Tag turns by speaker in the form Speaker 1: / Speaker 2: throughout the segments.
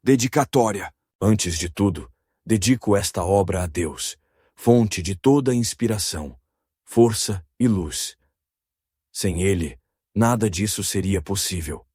Speaker 1: Dedicatória. Antes de tudo, dedico esta obra a Deus, fonte de toda inspiração, força e luz. Sem Ele, nada disso seria possível.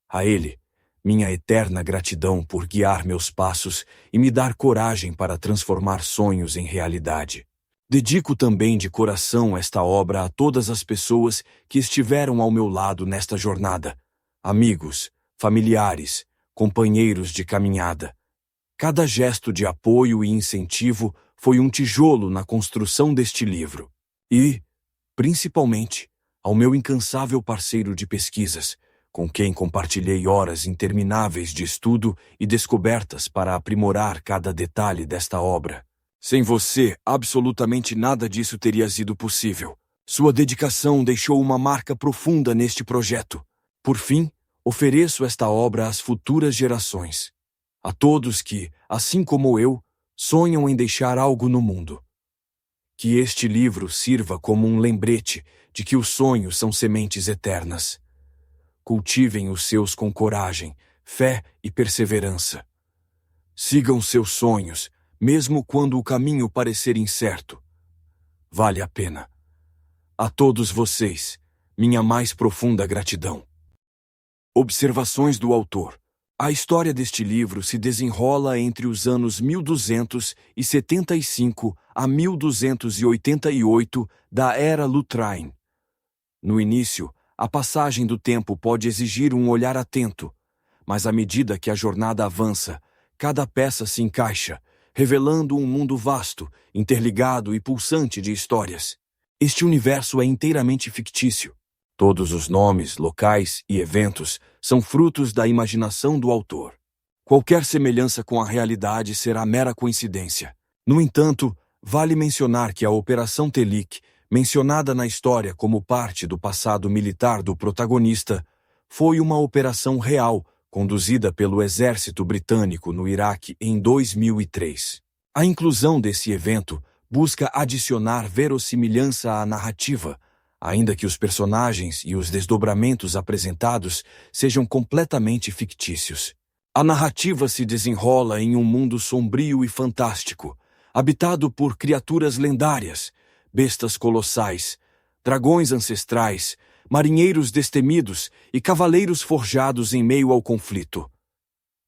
Speaker 1: A Ele, minha eterna gratidão por guiar meus passos e me dar coragem para transformar sonhos em realidade. Dedico também de coração esta obra a todas as pessoas que estiveram ao meu lado nesta jornada, amigos, familiares, companheiros de caminhada. Cada gesto de apoio e incentivo foi um tijolo na construção deste livro. E, principalmente, ao meu incansável parceiro de pesquisas, com quem compartilhei horas intermináveis de estudo e descobertas para aprimorar cada detalhe desta obra. Sem você, absolutamente nada disso teria sido possível. Sua dedicação deixou uma marca profunda neste projeto. Por fim, ofereço esta obra às futuras gerações. A todos que, assim como eu, sonham em deixar algo no mundo. Que este livro sirva como um lembrete de que os sonhos são sementes eternas. Cultivem os seus com coragem, fé e perseverança. Sigam seus sonhos, mesmo quando o caminho parecer incerto. Vale a pena. A todos vocês, minha mais profunda gratidão. Observações do autor. A história deste livro se desenrola entre os anos 1275 a 1288 da Era Luthrain. No início, a passagem do tempo pode exigir um olhar atento, mas à medida que a jornada avança, cada peça se encaixa, revelando um mundo vasto, interligado e pulsante de histórias. Este universo é inteiramente fictício. Todos os nomes, locais e eventos são frutos da imaginação do autor. Qualquer semelhança com a realidade será mera coincidência. No entanto, vale mencionar que a Operação Telik, mencionada na história como parte do passado militar do protagonista, foi uma operação real conduzida pelo exército britânico no Iraque em 2003. A inclusão desse evento busca adicionar verossimilhança à narrativa, ainda que os personagens e os desdobramentos apresentados sejam completamente fictícios. A narrativa se desenrola em um mundo sombrio e fantástico, habitado por criaturas lendárias, bestas colossais, dragões ancestrais, marinheiros destemidos e cavaleiros forjados em meio ao conflito.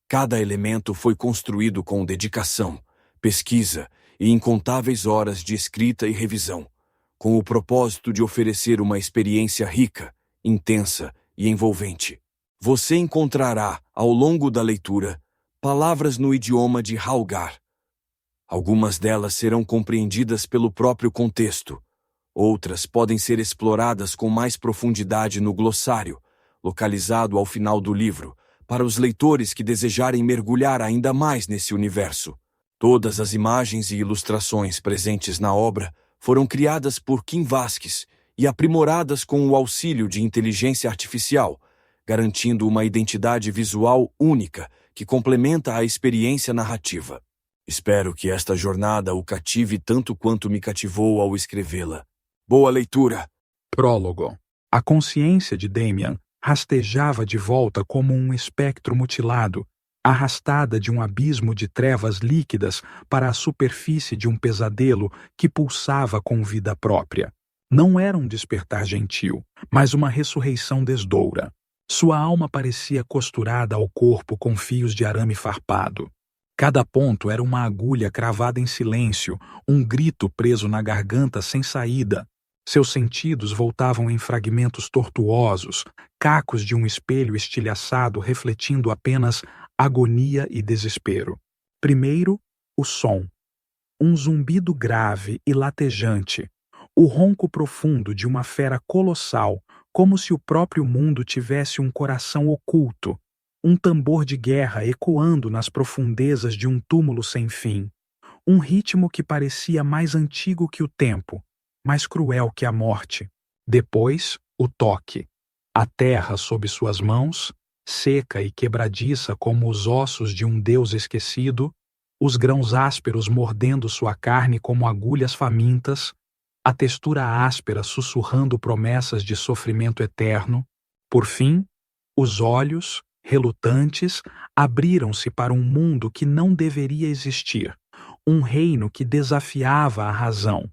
Speaker 1: Cada elemento foi construído com dedicação, pesquisa e incontáveis horas de escrita e revisão, com o propósito de oferecer uma experiência rica, intensa e envolvente. Você encontrará, ao longo da leitura, palavras no idioma de Halgar. Algumas delas serão compreendidas pelo próprio contexto. Outras podem ser exploradas com mais profundidade no glossário, localizado ao final do livro, para os leitores que desejarem mergulhar ainda mais nesse universo. Todas as imagens e ilustrações presentes na obra foram criadas por Kim Vasquez e aprimoradas com o auxílio de inteligência artificial, garantindo uma identidade visual única que complementa a experiência narrativa. Espero que esta jornada o cative tanto quanto me cativou ao escrevê-la. Boa leitura!
Speaker 2: Prólogo. A consciência de Damian rastejava de volta como um espectro mutilado, arrastada de um abismo de trevas líquidas para a superfície de um pesadelo que pulsava com vida própria. Não era um despertar gentil, mas uma ressurreição desdoura. Sua alma parecia costurada ao corpo com fios de arame farpado. Cada ponto era uma agulha cravada em silêncio, um grito preso na garganta sem saída. Seus sentidos voltavam em fragmentos tortuosos, cacos de um espelho estilhaçado refletindo apenas agonia e desespero. Primeiro, o som. Um zumbido grave e latejante. O ronco profundo de uma fera colossal, como se o próprio mundo tivesse um coração oculto. Um tambor de guerra ecoando nas profundezas de um túmulo sem fim. Um ritmo que parecia mais antigo que o tempo, mais cruel que a morte. Depois, o toque. A terra sob suas mãos, seca e quebradiça como os ossos de um deus esquecido, os grãos ásperos mordendo sua carne como agulhas famintas, a textura áspera sussurrando promessas de sofrimento eterno. Por fim, os olhos, Relutantes, abriram-se para um mundo que não deveria existir, um reino que desafiava a razão,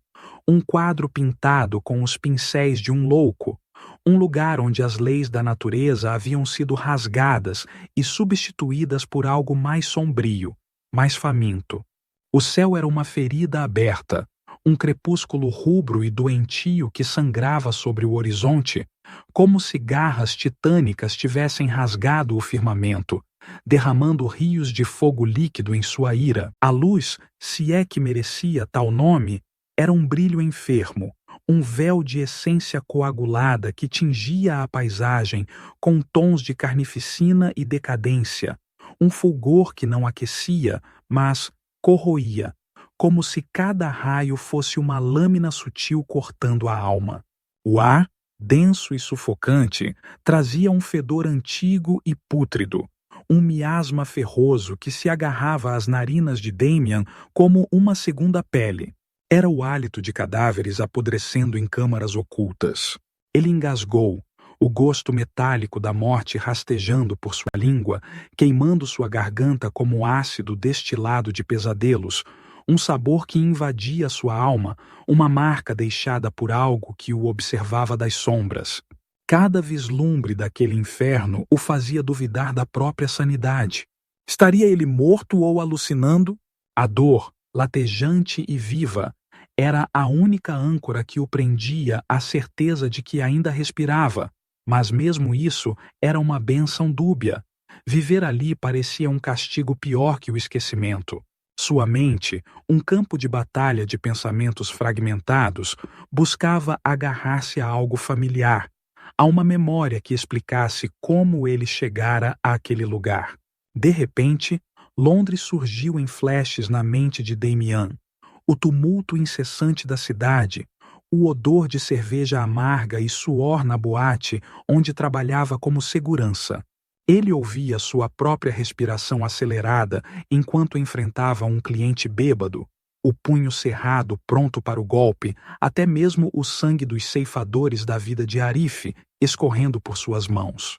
Speaker 2: um quadro pintado com os pincéis de um louco, um lugar onde as leis da natureza haviam sido rasgadas e substituídas por algo mais sombrio, mais faminto. O céu era uma ferida aberta, um crepúsculo rubro e doentio que sangrava sobre o horizonte, como se garras titânicas tivessem rasgado o firmamento, derramando rios de fogo líquido em sua ira. A luz, se é que merecia tal nome, era um brilho enfermo, um véu de essência coagulada que tingia a paisagem com tons de carnificina e decadência, um fulgor que não aquecia, mas corroía, como se cada raio fosse uma lâmina sutil cortando a alma. O ar, denso e sufocante, trazia um fedor antigo e pútrido, um miasma ferroso que se agarrava às narinas de Damian como uma segunda pele. Era o hálito de cadáveres apodrecendo em câmaras ocultas. Ele engasgou, o gosto metálico da morte rastejando por sua língua, queimando sua garganta como ácido destilado de pesadelos, um sabor que invadia sua alma, uma marca deixada por algo que o observava das sombras. Cada vislumbre daquele inferno o fazia duvidar da própria sanidade. Estaria ele morto ou alucinando? A dor, latejante e viva, era a única âncora que o prendia à certeza de que ainda respirava, mas mesmo isso era uma bênção dúbia. Viver ali parecia um castigo pior que o esquecimento. Sua mente, um campo de batalha de pensamentos fragmentados, buscava agarrar-se a algo familiar, a uma memória que explicasse como ele chegara àquele lugar. De repente, Londres surgiu em flashes na mente de Damian. O tumulto incessante da cidade, o odor de cerveja amarga e suor na boate onde trabalhava como segurança. Ele ouvia sua própria respiração acelerada enquanto enfrentava um cliente bêbado, o punho cerrado pronto para o golpe, até mesmo o sangue dos ceifadores da vida de Arif escorrendo por suas mãos.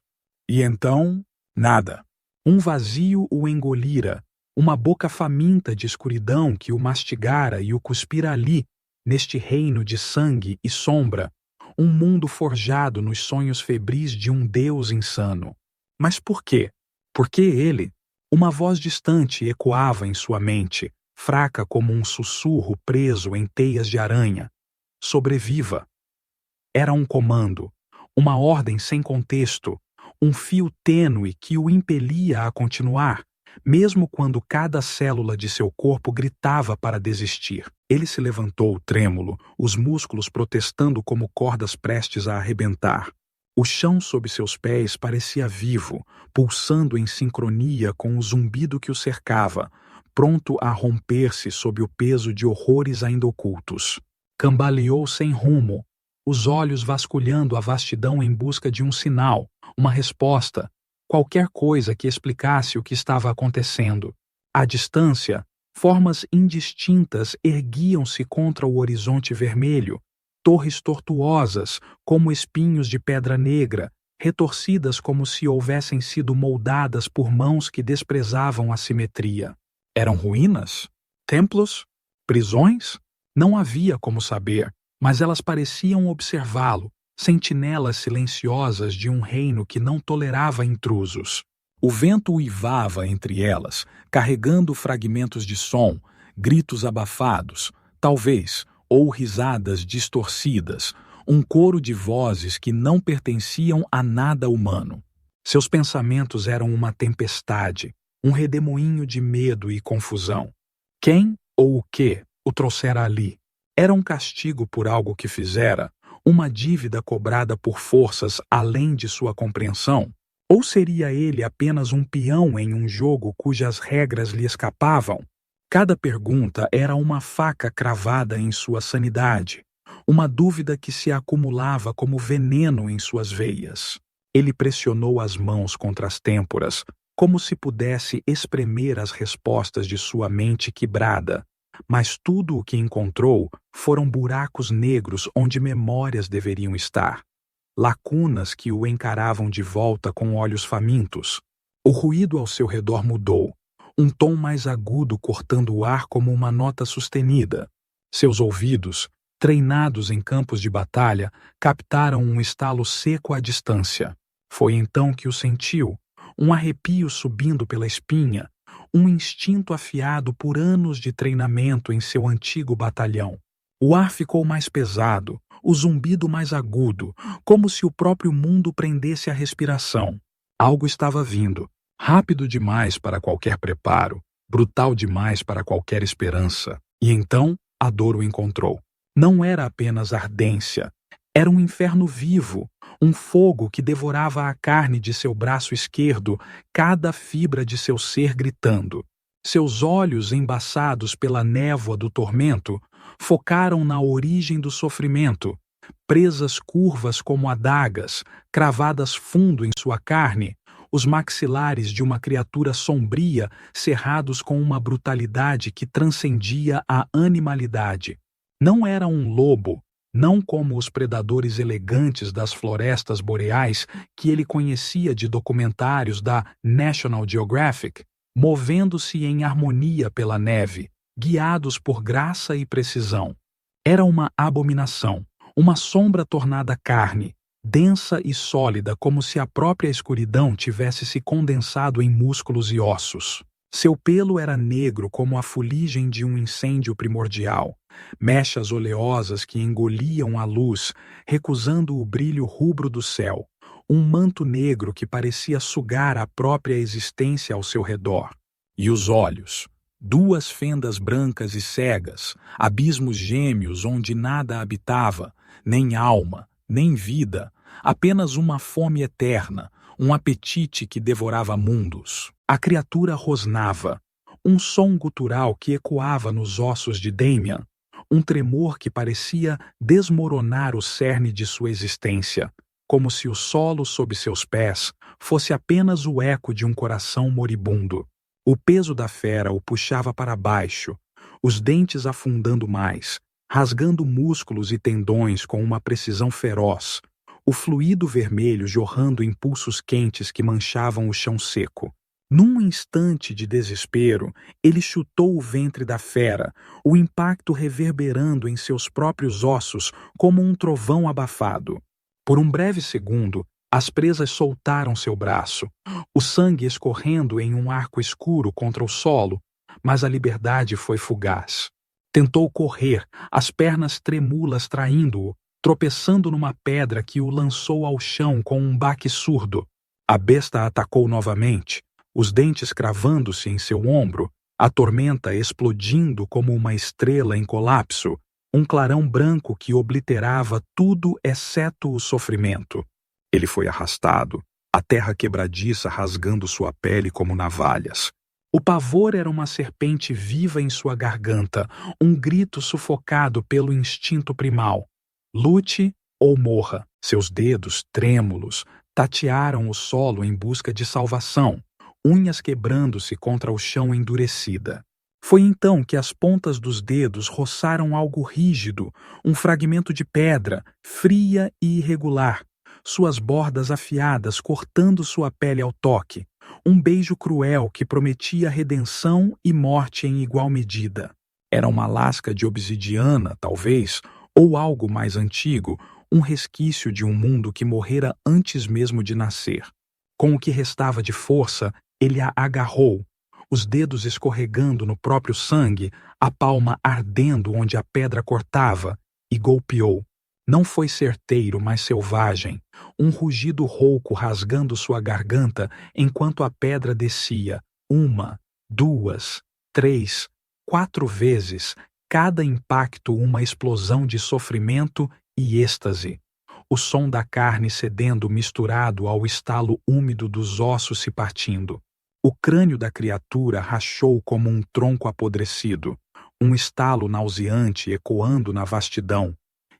Speaker 2: E então, nada. Um vazio o engolira, uma boca faminta de escuridão que o mastigara e o cuspira ali, neste reino de sangue e sombra, um mundo forjado nos sonhos febris de um deus insano. Mas por quê? Por que ele? Uma voz distante ecoava em sua mente, fraca como um sussurro preso em teias de aranha. Sobreviva. Era um comando, uma ordem sem contexto, um fio tênue que o impelia a continuar, mesmo quando cada célula de seu corpo gritava para desistir. Ele se levantou trêmulo, os músculos protestando como cordas prestes a arrebentar. O chão sob seus pés parecia vivo, pulsando em sincronia com o zumbido que o cercava, pronto a romper-se sob o peso de horrores ainda ocultos. Cambaleou sem rumo, os olhos vasculhando a vastidão em busca de um sinal, uma resposta, qualquer coisa que explicasse o que estava acontecendo. À distância, formas indistintas erguiam-se contra o horizonte vermelho, torres tortuosas, como espinhos de pedra negra, retorcidas como se houvessem sido moldadas por mãos que desprezavam a simetria. Eram ruínas? Templos? Prisões? Não havia como saber, mas elas pareciam observá-lo, sentinelas silenciosas de um reino que não tolerava intrusos. O vento uivava entre elas, carregando fragmentos de som, gritos abafados, talvez, ou risadas distorcidas, um coro de vozes que não pertenciam a nada humano. Seus pensamentos eram uma tempestade, um redemoinho de medo e confusão. Quem ou o que o trouxera ali? Era um castigo por algo que fizera? Uma dívida cobrada por forças além de sua compreensão? Ou seria ele apenas um peão em um jogo cujas regras lhe escapavam? Cada pergunta era uma faca cravada em sua sanidade, uma dúvida que se acumulava como veneno em suas veias. Ele pressionou as mãos contra as têmporas, como se pudesse espremer as respostas de sua mente quebrada, mas tudo o que encontrou foram buracos negros onde memórias deveriam estar, lacunas que o encaravam de volta com olhos famintos. O ruído ao seu redor mudou, um tom mais agudo cortando o ar como uma nota sustenida. Seus ouvidos, treinados em campos de batalha, captaram um estalo seco à distância. Foi então que o sentiu, um arrepio subindo pela espinha, um instinto afiado por anos de treinamento em seu antigo batalhão. O ar ficou mais pesado, o zumbido mais agudo, como se o próprio mundo prendesse a respiração. Algo estava vindo, rápido demais para qualquer preparo, brutal demais para qualquer esperança. E então a dor o encontrou. Não era apenas ardência, era um inferno vivo, um fogo que devorava a carne de seu braço esquerdo, cada fibra de seu ser gritando. Seus olhos, embaçados pela névoa do tormento, focaram na origem do sofrimento, presas curvas como adagas, cravadas fundo em sua carne, os maxilares de uma criatura sombria cerrados com uma brutalidade que transcendia a animalidade. Não era um lobo, não como os predadores elegantes das florestas boreais que ele conhecia de documentários da National Geographic, movendo-se em harmonia pela neve, guiados por graça e precisão. Era uma abominação, uma sombra tornada carne, densa e sólida como se a própria escuridão tivesse se condensado em músculos e ossos. Seu pelo era negro como a fuligem de um incêndio primordial, mechas oleosas que engoliam a luz, recusando o brilho rubro do céu, um manto negro que parecia sugar a própria existência ao seu redor. E os olhos, duas fendas brancas e cegas, abismos gêmeos onde nada habitava, nem alma, nem vida, apenas uma fome eterna, um apetite que devorava mundos. A criatura rosnava, um som gutural que ecoava nos ossos de Damian, um tremor que parecia desmoronar o cerne de sua existência, como se o solo sob seus pés fosse apenas o eco de um coração moribundo. O peso da fera o puxava para baixo, os dentes afundando mais, rasgando músculos e tendões com uma precisão feroz, o fluido vermelho jorrando em pulsos quentes que manchavam o chão seco. Num instante de desespero, ele chutou o ventre da fera, o impacto reverberando em seus próprios ossos como um trovão abafado. Por um breve segundo, as presas soltaram seu braço, o sangue escorrendo em um arco escuro contra o solo, mas a liberdade foi fugaz. Tentou correr, as pernas tremúlas traindo-o, tropeçando numa pedra que o lançou ao chão com um baque surdo. A besta atacou novamente, os dentes cravando-se em seu ombro, a tormenta explodindo como uma estrela em colapso, um clarão branco que obliterava tudo exceto o sofrimento. Ele foi arrastado, a terra quebradiça rasgando sua pele como navalhas. O pavor era uma serpente viva em sua garganta, um grito sufocado pelo instinto primal. Lute ou morra. Seus dedos, trêmulos, tatearam o solo em busca de salvação, unhas quebrando-se contra o chão endurecida. Foi então que as pontas dos dedos roçaram algo rígido, um fragmento de pedra, fria e irregular, suas bordas afiadas cortando sua pele ao toque, um beijo cruel que prometia redenção e morte em igual medida. Era uma lasca de obsidiana, talvez, ou algo mais antigo, um resquício de um mundo que morrera antes mesmo de nascer. Com o que restava de força, ele a agarrou, os dedos escorregando no próprio sangue, a palma ardendo onde a pedra cortava, e golpeou. Não foi certeiro, mas selvagem, um rugido rouco rasgando sua garganta enquanto a pedra descia, 1, 2, 3, 4 vezes, cada impacto uma explosão de sofrimento e êxtase. O som da carne cedendo misturado ao estalo úmido dos ossos se partindo. O crânio da criatura rachou como um tronco apodrecido, um estalo nauseante ecoando na vastidão,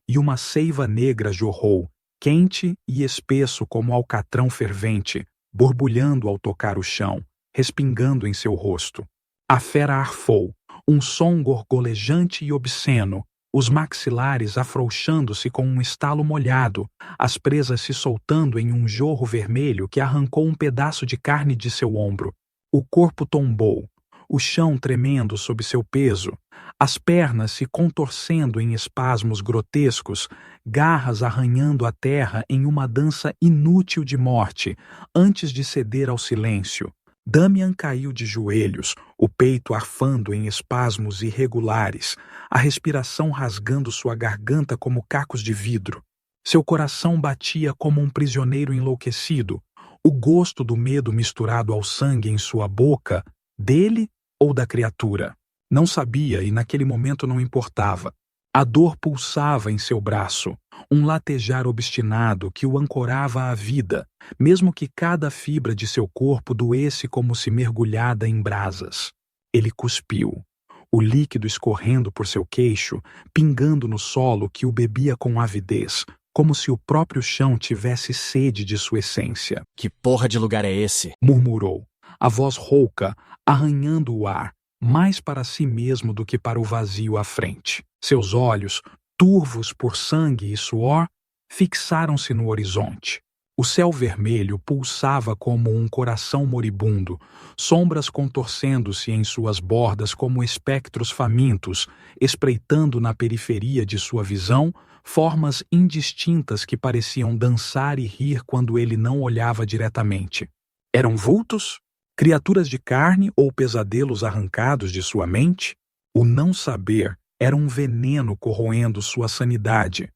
Speaker 2: e uma seiva negra jorrou, quente e espesso como alcatrão fervente, borbulhando ao tocar o chão, respingando em seu rosto. A fera arfou, um som gorgolejante e obsceno, os maxilares afrouxando-se com um estalo molhado, as presas se soltando em um jorro vermelho que arrancou um pedaço de carne de seu ombro. O corpo tombou, o chão tremendo sob seu peso, as pernas se contorcendo em espasmos grotescos, garras arranhando a terra em uma dança inútil de morte, antes de ceder ao silêncio. Damian caiu de joelhos, o peito arfando em espasmos irregulares, a respiração rasgando sua garganta como cacos de vidro. Seu coração batia como um prisioneiro enlouquecido, o gosto do medo misturado ao sangue em sua boca, dele ou da criatura. Não sabia e naquele momento não importava. A dor pulsava em seu braço, um latejar obstinado que o ancorava à vida, mesmo que cada fibra de seu corpo doesse como se mergulhada em brasas. Ele cuspiu, o líquido escorrendo por seu queixo, pingando no solo que o bebia com avidez, como se o próprio chão tivesse sede de sua essência.
Speaker 3: Que porra de lugar é esse?
Speaker 2: Murmurou, a voz rouca, arranhando o ar, mais para si mesmo do que para o vazio à frente. Seus olhos, turvos por sangue e suor, fixaram-se no horizonte. O céu vermelho pulsava como um coração moribundo, sombras contorcendo-se em suas bordas como espectros famintos, espreitando na periferia de sua visão formas indistintas que pareciam dançar e rir quando ele não olhava diretamente. Eram vultos? Criaturas de carne ou pesadelos arrancados de sua mente? O não saber era um veneno corroendo sua sanidade,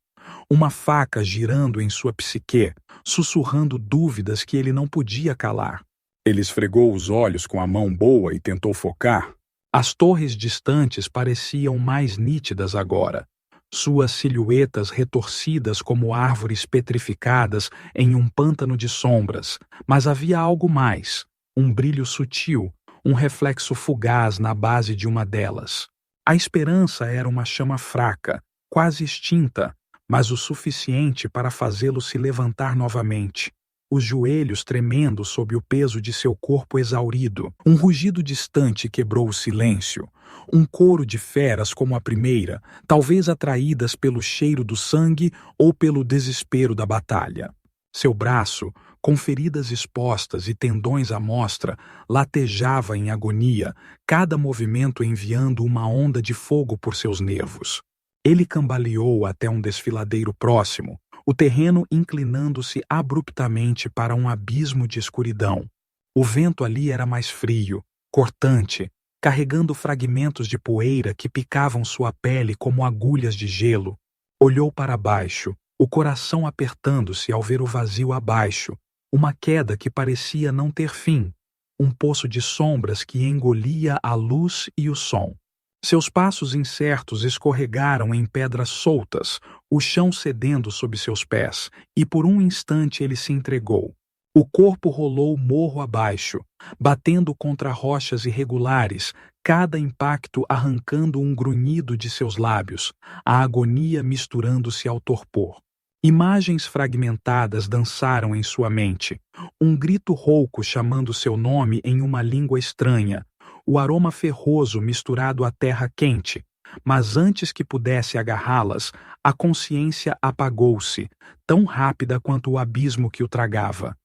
Speaker 2: uma faca girando em sua psique, sussurrando dúvidas que ele não podia calar. Ele esfregou os olhos com a mão boa e tentou focar. As torres distantes pareciam mais nítidas agora, suas silhuetas retorcidas como árvores petrificadas em um pântano de sombras, mas havia algo mais. Um brilho sutil, um reflexo fugaz na base de uma delas. A esperança era uma chama fraca, quase extinta, mas o suficiente para fazê-lo se levantar novamente, os joelhos tremendo sob o peso de seu corpo exaurido. Um rugido distante quebrou o silêncio, um coro de feras como a primeira, talvez atraídas pelo cheiro do sangue ou pelo desespero da batalha. Seu braço, com feridas expostas e tendões à mostra, latejava em agonia, cada movimento enviando uma onda de fogo por seus nervos. Ele cambaleou até um desfiladeiro próximo, o terreno inclinando-se abruptamente para um abismo de escuridão. O vento ali era mais frio, cortante, carregando fragmentos de poeira que picavam sua pele como agulhas de gelo. Olhou para baixo, o coração apertando-se ao ver o vazio abaixo, uma queda que parecia não ter fim, um poço de sombras que engolia a luz e o som. Seus passos incertos escorregaram em pedras soltas, o chão cedendo sob seus pés, e por um instante ele se entregou. O corpo rolou morro abaixo, batendo contra rochas irregulares, cada impacto arrancando um grunhido de seus lábios, a agonia misturando-se ao torpor. Imagens fragmentadas dançaram em sua mente, um grito rouco chamando seu nome em uma língua estranha, o aroma ferroso misturado à terra quente, mas antes que pudesse agarrá-las, a consciência apagou-se, tão rápida quanto o abismo que o tragava.